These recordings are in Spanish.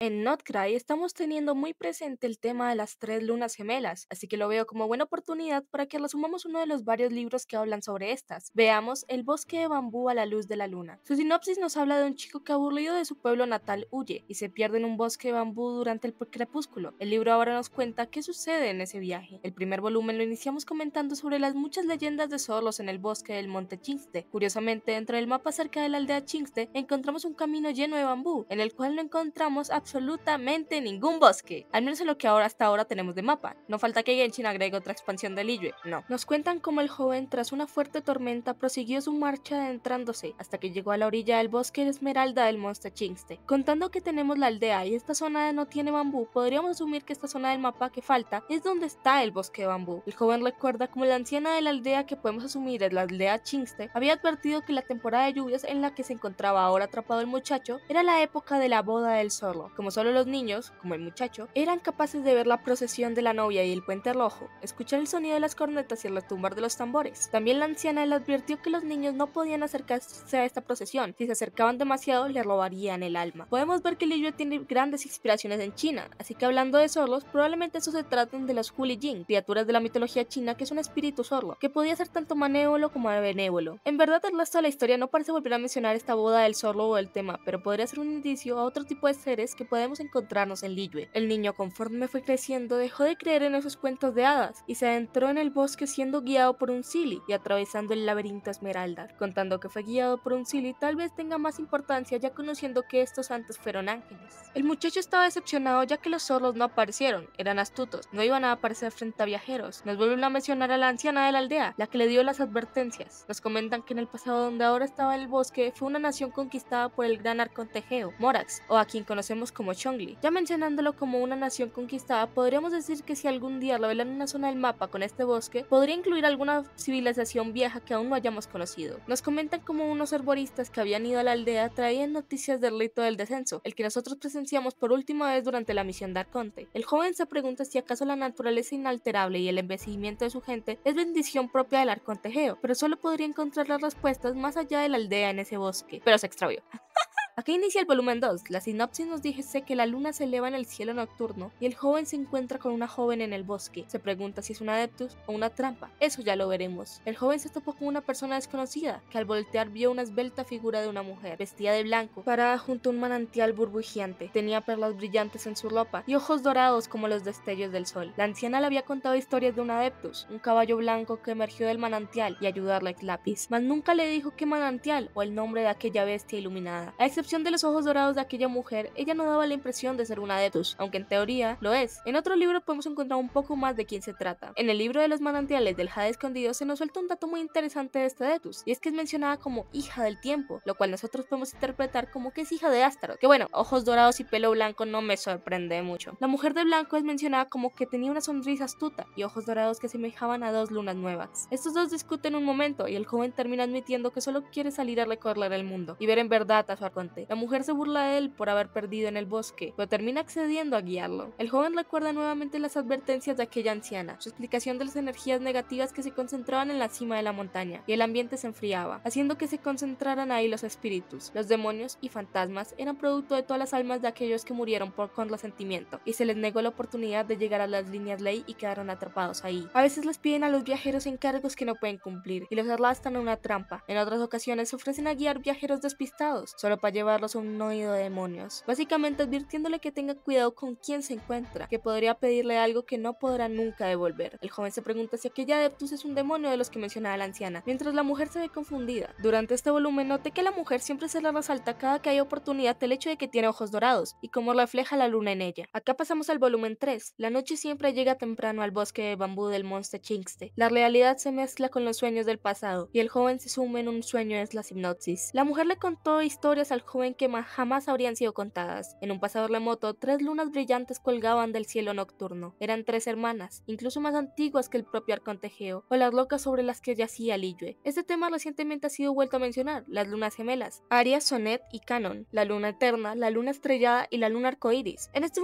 En Notcry estamos teniendo muy presente el tema de las tres lunas gemelas, así que lo veo como buena oportunidad para que resumamos uno de los varios libros que hablan sobre estas. Veamos El bosque de bambú a la luz de la luna. Su sinopsis nos habla de un chico que aburrido de su pueblo natal huye y se pierde en un bosque de bambú durante el crepúsculo. El libro ahora nos cuenta qué sucede en ese viaje. El primer volumen lo iniciamos comentando sobre las muchas leyendas de zorros en el bosque del monte Chingste. Curiosamente, dentro del mapa cerca de la aldea Chingste encontramos un camino lleno de bambú, en el cual no encontramos absolutamente ningún bosque, al menos en lo que ahora hasta ahora tenemos de mapa. No falta que Genshin agregue otra expansión de Liyue, no. Nos cuentan cómo el joven, tras una fuerte tormenta, prosiguió su marcha adentrándose hasta que llegó a la orilla del bosque de Esmeralda del monte Chingste. Contando que tenemos la aldea y esta zona no tiene bambú, podríamos asumir que esta zona del mapa que falta es donde está el bosque de bambú. El joven recuerda como la anciana de la aldea, que podemos asumir es la aldea Chingste, había advertido que la temporada de lluvias en la que se encontraba ahora atrapado el muchacho era la época de la boda del zorro. Como solo los niños, como el muchacho, eran capaces de ver la procesión de la novia y el puente rojo, escuchar el sonido de las cornetas y el retumbar de los tambores. También la anciana le advirtió que los niños no podían acercarse a esta procesión, si se acercaban demasiado le robarían el alma. Podemos ver que Liyue tiene grandes inspiraciones en China, así que hablando de zorros, probablemente estos se traten de los Huli Jin, criaturas de la mitología china que es un espíritu zorro, que podía ser tanto malévolo como benévolo. En verdad el resto de la historia no parece volver a mencionar esta boda del zorro o el tema, pero podría ser un indicio a otro tipo de seres que podemos encontrarnos en Liyue. El niño, conforme fue creciendo, dejó de creer en esos cuentos de hadas y se adentró en el bosque siendo guiado por un Silly y atravesando el laberinto Esmeralda. Contando que fue guiado por un Silly tal vez tenga más importancia, ya conociendo que estos antes fueron ángeles. El muchacho estaba decepcionado ya que los zorros no aparecieron, eran astutos, no iban a aparecer frente a viajeros. Nos vuelven a mencionar a la anciana de la aldea, la que le dio las advertencias. Nos comentan que en el pasado, donde ahora estaba el bosque, fue una nación conquistada por el gran arconte Geo, Morax, o a quien conocemos como Chongli. Ya mencionándolo como una nación conquistada, podríamos decir que si algún día revelan una zona del mapa con este bosque, podría incluir alguna civilización vieja que aún no hayamos conocido. Nos comentan como unos herboristas que habían ido a la aldea traían noticias del rito del descenso, el que nosotros presenciamos por última vez durante la misión de Arconte. El joven se pregunta si acaso la naturaleza inalterable y el envejecimiento de su gente es bendición propia del arconte Geo, pero solo podría encontrar las respuestas más allá de la aldea en ese bosque. Pero se extravió. Aquí inicia el volumen 2. La sinopsis nos dice que la luna se eleva en el cielo nocturno y el joven se encuentra con una joven en el bosque. Se pregunta si es un adeptus o una trampa. Eso ya lo veremos. El joven se topó con una persona desconocida, que al voltear vio una esbelta figura de una mujer, vestida de blanco, parada junto a un manantial burbujeante. Tenía perlas brillantes en su ropa y ojos dorados como los destellos del sol. La anciana le había contado historias de un adeptus, un caballo blanco que emergió del manantial, y ayudarle a lápiz, mas nunca le dijo qué manantial o el nombre de aquella bestia iluminada. A excepción de los ojos dorados de aquella mujer, ella no daba la impresión de ser una adeptus, aunque en teoría lo es. En otro libro podemos encontrar un poco más de quién se trata. En el libro de los manantiales del Jade escondido se nos suelta un dato muy interesante de esta adeptus, y es que es mencionada como hija del tiempo, lo cual nosotros podemos interpretar como que es hija de Astaroth, que bueno, ojos dorados y pelo blanco no me sorprende mucho. La mujer de blanco es mencionada como que tenía una sonrisa astuta y ojos dorados que semejaban a dos lunas nuevas. Estos dos discuten un momento y el joven termina admitiendo que solo quiere salir a recorrer el mundo y ver en verdad a su arconte. La mujer se burla de él por haber perdido en el bosque, pero termina accediendo a guiarlo. El joven recuerda nuevamente las advertencias de aquella anciana, su explicación de las energías negativas que se concentraban en la cima de la montaña, y el ambiente se enfriaba, haciendo que se concentraran ahí los espíritus. Los demonios y fantasmas eran producto de todas las almas de aquellos que murieron con resentimiento, y se les negó la oportunidad de llegar a las líneas ley y quedaron atrapados ahí. A veces les piden a los viajeros encargos que no pueden cumplir, y los arrastran a una trampa. En otras ocasiones se ofrecen a guiar viajeros despistados, solo para llevarlos a un oído de demonios, básicamente advirtiéndole que tenga cuidado con quién se encuentra, que podría pedirle algo que no podrá nunca devolver. El joven se pregunta si aquella adeptus es un demonio de los que mencionaba la anciana, mientras la mujer se ve confundida. Durante este volumen noté que a la mujer siempre se le resalta cada que hay oportunidad el hecho de que tiene ojos dorados, y cómo refleja la luna en ella. Acá pasamos al volumen 3. La noche siempre llega temprano al bosque de bambú del monte Chingste. La realidad se mezcla con los sueños del pasado, y el joven se sume en un sueño en la hipnosis. La mujer le contó historias al joven que jamás habrían sido contadas. En un pasado remoto, tres lunas brillantes colgaban del cielo nocturno. Eran tres hermanas, incluso más antiguas que el propio arconte Geo, o las rocas sobre las que yacía Liyue. Este tema recientemente ha sido vuelto a mencionar: las lunas gemelas, Aria, Sonet y Canon, la luna eterna, la luna estrellada y la luna arcoíris. En este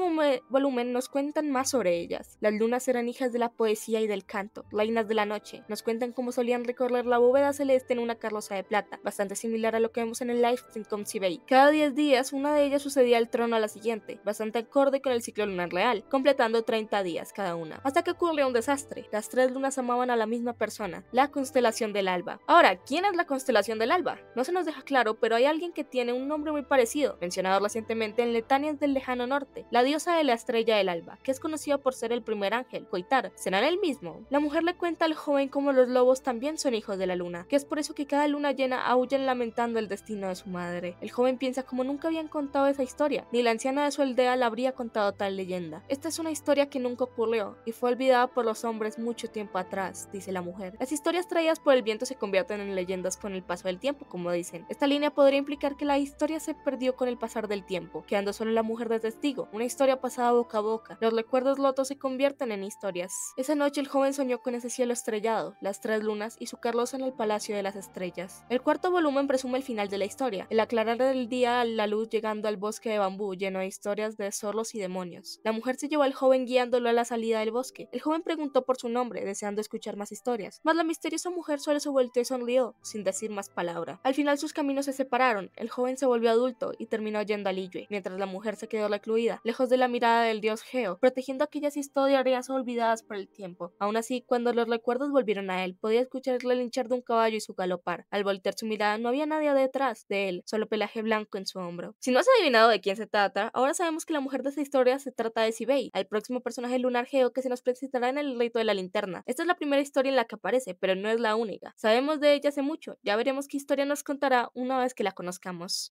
volumen nos cuentan más sobre ellas. Las lunas eran hijas de la poesía y del canto, reinas de la noche. Nos cuentan cómo solían recorrer la bóveda celeste en una carroza de plata, bastante similar a lo que vemos en el livestream con Sibei. Así, cada 10 días una de ellas sucedía al trono a la siguiente, bastante acorde con el ciclo lunar real, completando 30 días cada una, hasta que ocurrió un desastre. Las tres lunas amaban a la misma persona, la constelación del Alba. Ahora, ¿quién es la constelación del Alba? No se nos deja claro, pero hay alguien que tiene un nombre muy parecido, mencionado recientemente en Letanias del lejano norte, la diosa de la estrella del alba, que es conocida por ser el primer ángel, Koitar. ¿Será el mismo? La mujer le cuenta al joven cómo los lobos también son hijos de la luna, que es por eso que cada luna llena aúllan lamentando el destino de su madre. El joven piensa como nunca habían contado esa historia, ni la anciana de su aldea le habría contado tal leyenda. Esta es una historia que nunca ocurrió y fue olvidada por los hombres mucho tiempo atrás, dice la mujer. Las historias traídas por el viento se convierten en leyendas con el paso del tiempo, como dicen. Esta línea podría implicar que la historia se perdió con el pasar del tiempo, quedando solo la mujer de testigo, una historia pasada boca a boca. Los recuerdos lotos se convierten en historias. Esa noche el joven soñó con ese cielo estrellado, las tres lunas y su carroza en el Palacio de las Estrellas. El cuarto volumen presume el final de la historia, el aclarar del día la luz llegando al bosque de bambú lleno de historias de zorros y demonios. La mujer se llevó al joven guiándolo a la salida del bosque. El joven preguntó por su nombre, deseando escuchar más historias, mas la misteriosa mujer solo se volteó y sonrió, sin decir más palabra. Al final sus caminos se separaron, el joven se volvió adulto y terminó yendo a Liyue, mientras la mujer se quedó recluida, lejos de la mirada del dios Geo, protegiendo aquellas historias olvidadas por el tiempo. Aún así, cuando los recuerdos volvieron a él, podía escucharle el hinchar de un caballo y su galopar. Al voltear su mirada no había nadie detrás de él, solo pelaje blanco en su hombro. Si no has adivinado de quién se trata, ahora sabemos que la mujer de esta historia se trata de Sibei, al próximo personaje lunar Geo que se nos presentará en el rito de la linterna. Esta es la primera historia en la que aparece, pero no es la única. Sabemos de ella hace mucho, ya veremos qué historia nos contará una vez que la conozcamos.